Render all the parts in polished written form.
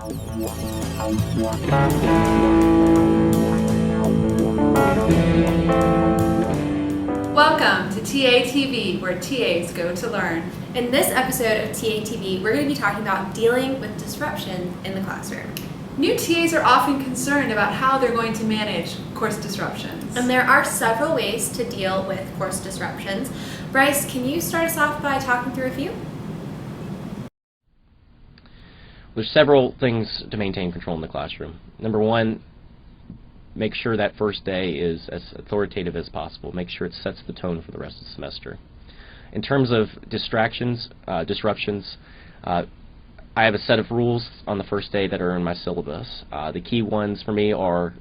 Welcome to TATV, where TAs go to learn. In this episode of TATV, we're going to be talking about dealing with disruption in the classroom. New TAs are often concerned about how they're going to manage course disruptions. And there are several ways to deal with course disruptions. Bryce, can you start us off by talking through a few? There's several things to maintain control in the classroom. Number one, make sure that first day is as authoritative as possible. Make sure it sets the tone for the rest of the semester. In terms of disruptions, I have a set of rules on the first day that are in my syllabus. The key ones for me are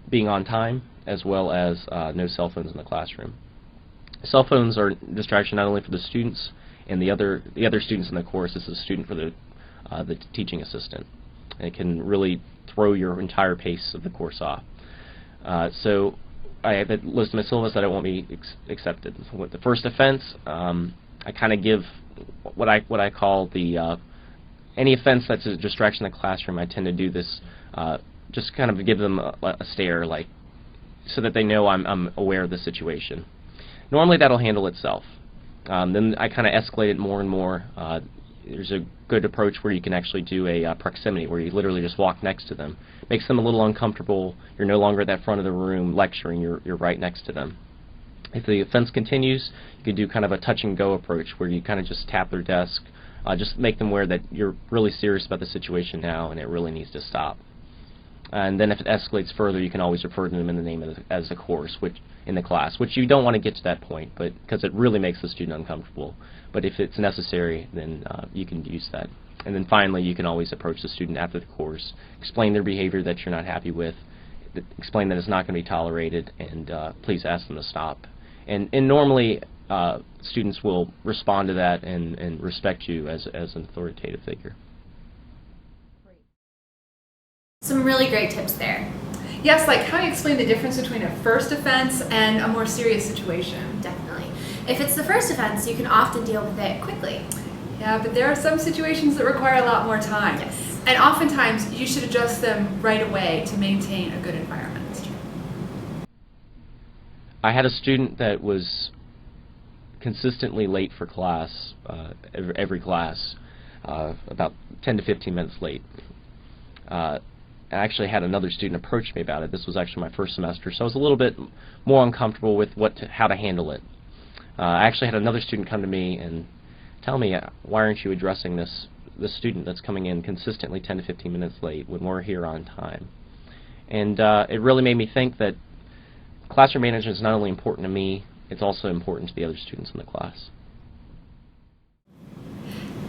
being on time, as well as no cell phones in the classroom. Cell phones are a distraction not only for the students and the other students in the course, it's a student for the teaching assistant. And it can really throw your entire pace of the course off. So I have a list in my syllabus that I won't be accepted. With the first offense, I kind of give what I call the any offense that's a distraction in the classroom. I tend to do this, just kind of give them a stare, like, so that they know I'm aware of the situation. Normally that'll handle itself. Then I kind of escalate it more and more. There's a good approach where you can actually do a proximity, where you literally just walk next to them. Makes them a little uncomfortable. You're no longer at that front of the room lecturing. You're right next to them. If the offense continues, you could do kind of a touch-and-go approach, where you kind of just tap their desk, just make them aware that you're really serious about the situation now and it really needs to stop. And then if it escalates further, you can always refer to them in the name of as a course, in the class, which you don't want to get to that point, but because it really makes the student uncomfortable. But if it's necessary, then you can use that. And then finally, you can always approach the student after the course, explain their behavior that you're not happy with, explain that it's not going to be tolerated, and please ask them to stop. And normally, students will respond to that and respect you as an authoritative figure. Some really great tips there. Yes, like how do you explain the difference between a first offense and a more serious situation? Definitely. If it's the first offense, you can often deal with it quickly. Yeah, but there are some situations that require a lot more time. Yes. And oftentimes, you should adjust them right away to maintain a good environment. I had a student that was consistently late for class, every class, about 10 to 15 minutes late. I actually had another student approach me about it. This was actually my first semester, so I was a little bit more uncomfortable with how to handle it. I actually had another student come to me and tell me, why aren't you addressing this student that's coming in consistently 10 to 15 minutes late when we're here on time? And it really made me think that classroom management is not only important to me, it's also important to the other students in the class.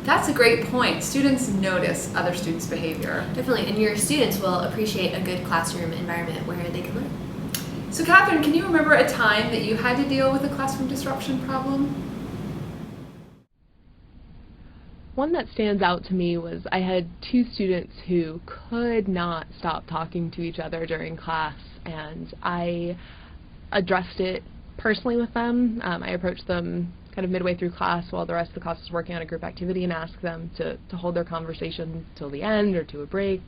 That's a great point. Students notice other students' behavior. Definitely, and your students will appreciate a good classroom environment where they can learn. So Catherine, can you remember a time that you had to deal with a classroom disruption problem? One that stands out to me was I had two students who could not stop talking to each other during class, and I addressed it personally with them. I approached them kind of midway through class while the rest of the class was working on a group activity and asked them to hold their conversation till the end or to a break.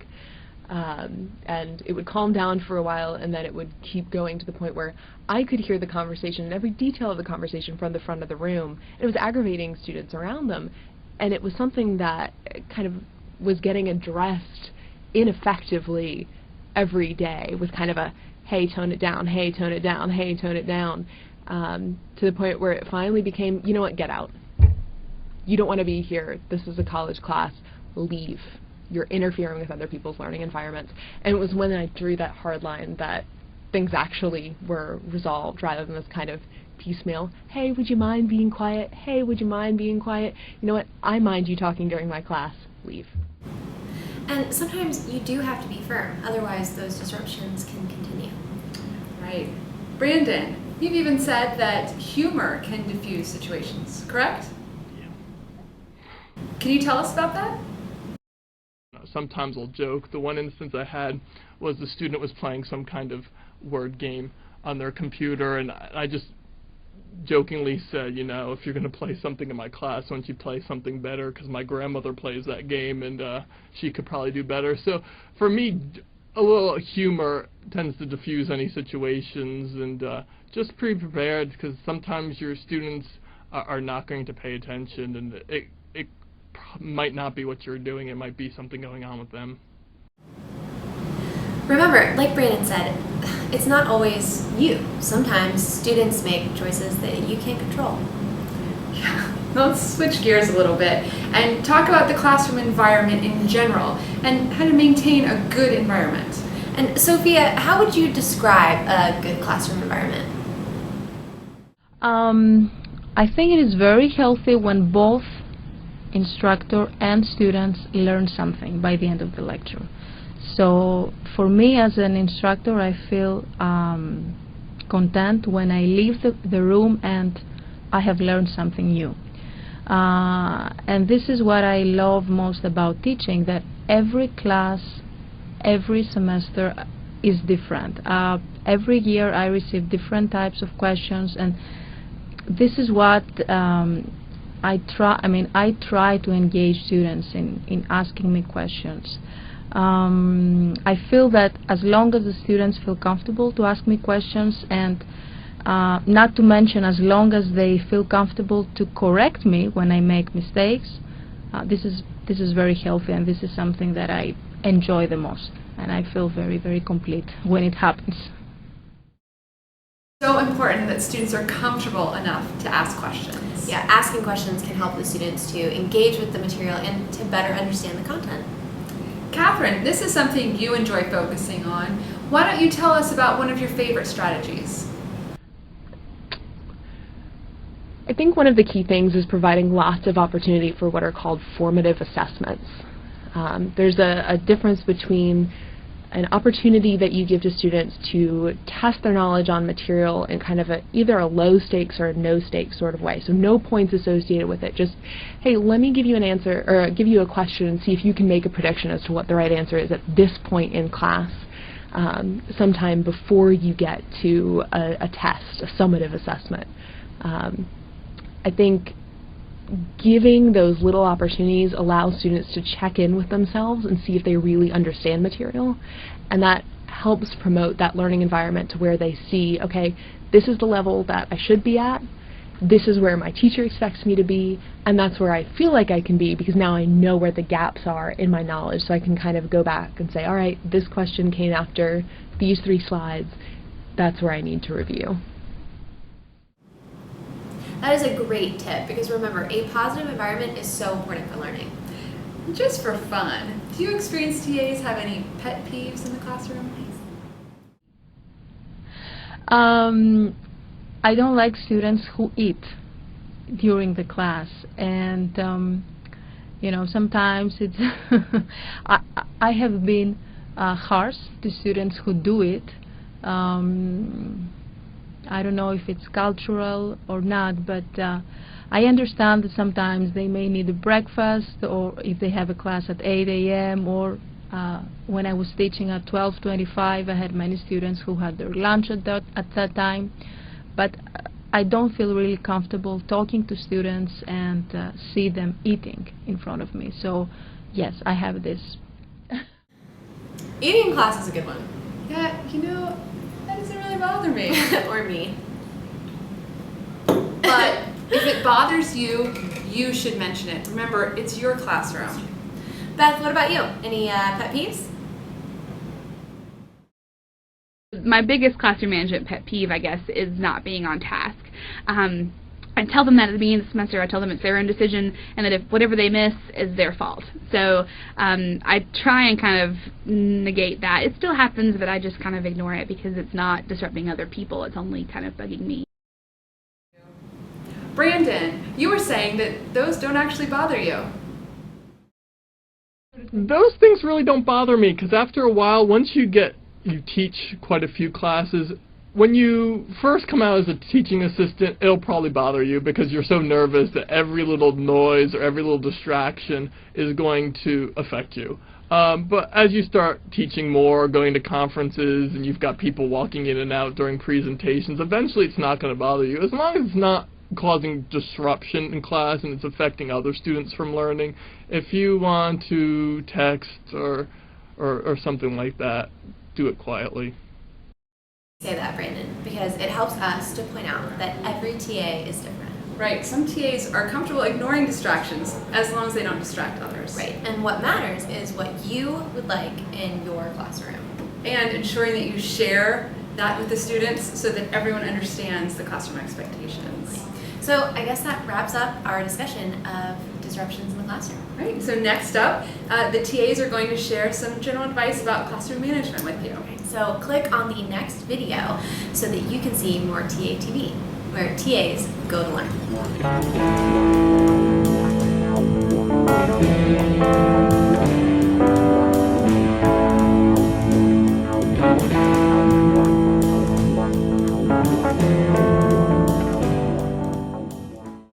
And it would calm down for a while, and then it would keep going to the point where I could hear the conversation and every detail of the conversation from the front of the room. It was aggravating students around them, and it was something that kind of was getting addressed ineffectively every day with kind of a, hey, tone it down, hey, tone it down, hey, tone it down, to the point where it finally became, you know what, get out. You don't want to be here. This is a college class. Leave. You're interfering with other people's learning environments. And it was when I drew that hard line that things actually were resolved, rather than this kind of piecemeal, hey, would you mind being quiet? Hey, would you mind being quiet? You know what, I mind you talking during my class. Leave. And sometimes you do have to be firm, otherwise those disruptions can continue. Right. Brandon, you've even said that humor can diffuse situations, correct? Yeah. Can you tell us about that? Sometimes I'll joke. The one instance I had was the student was playing some kind of word game on their computer, and I just jokingly said, you know, if you're going to play something in my class, why don't you play something better, because my grandmother plays that game and she could probably do better. So for me, a little humor tends to diffuse any situations, and just be prepared, because sometimes your students are not going to pay attention, and it might not be what you're doing, it might be something going on with them. Remember, like Brandon said, it's not always you. Sometimes students make choices that you can't control. Yeah, let's switch gears a little bit and talk about the classroom environment in general and how to maintain a good environment. And Sophia, how would you describe a good classroom environment? I think it is very healthy when both instructor and students learn something by the end of the lecture. So for me as an instructor, I feel content when I leave the room and I have learned something new. And this is what I love most about teaching, that every class, every semester is different. Every year I receive different types of questions, and this is what I try to engage students in asking me questions. I feel that as long as the students feel comfortable to ask me questions, and not to mention as long as they feel comfortable to correct me when I make mistakes, this is very healthy, and this is something that I enjoy the most, and I feel very, very complete when it happens. So important that students are comfortable enough to ask questions. Yeah, asking questions can help the students to engage with the material and to better understand the content. Catherine, this is something you enjoy focusing on. Why don't you tell us about one of your favorite strategies? I think one of the key things is providing lots of opportunity for what are called formative assessments. There's a difference between an opportunity that you give to students to test their knowledge on material in kind of either a low stakes or a no stakes sort of way. So no points associated with it. Just, hey, let me give you an answer, or give you a question and see if you can make a prediction as to what the right answer is at this point in class, sometime before you get to a test, a summative assessment. I think giving those little opportunities allows students to check in with themselves and see if they really understand material, and that helps promote that learning environment to where they see, okay, this is the level that I should be at, this is where my teacher expects me to be, and that's where I feel like I can be, because now I know where the gaps are in my knowledge, so I can kind of go back and say, all right, this question came after these 3 slides, that's where I need to review. That is a great tip, because remember, a positive environment is so important for learning. Just for fun, do you experience TAs have any pet peeves in the classroom? I don't like students who eat during the class, and you know, sometimes it's I have been harsh to students who do it. I don't know if it's cultural or not, but I understand that sometimes they may need a breakfast, or if they have a class at 8 a.m. or when I was teaching at 12:25, I had many students who had their lunch at that time. But I don't feel really comfortable talking to students and see them eating in front of me. So yes, I have this. Eating in class is a good one. Yeah, you know, that doesn't really bother me. Or me. But if it bothers you, you should mention it. Remember, it's your classroom. Beth, what about you? Any pet peeves? My biggest classroom management pet peeve, I guess, is not being on task. I tell them that at the beginning of the semester. I tell them it's their own decision, and that if whatever they miss is their fault. So I try and kind of negate that. It still happens, but I just kind of ignore it because it's not disrupting other people. It's only kind of bugging me. Brandon, you were saying that those don't actually bother you. Those things really don't bother me, because after a while, once you teach quite a few classes, when you first come out as a teaching assistant, it'll probably bother you because you're so nervous that every little noise or every little distraction is going to affect you. But as you start teaching more, going to conferences, and you've got people walking in and out during presentations, eventually it's not going to bother you. As long as it's not causing disruption in class and it's affecting other students from learning. If you want to text or something like that, do it quietly. Say that, Brandon, because it helps us to point out that every TA is different. Right, some TAs are comfortable ignoring distractions as long as they don't distract others. Right, and what matters is what you would like in your classroom. And ensuring that you share that with the students so that everyone understands the classroom expectations. So I guess that wraps up our discussion of disruptions in the classroom. Right, so next up, the TAs are going to share some general advice about classroom management with you. So click on the next video so that you can see more TA TV, where TAs go to learn.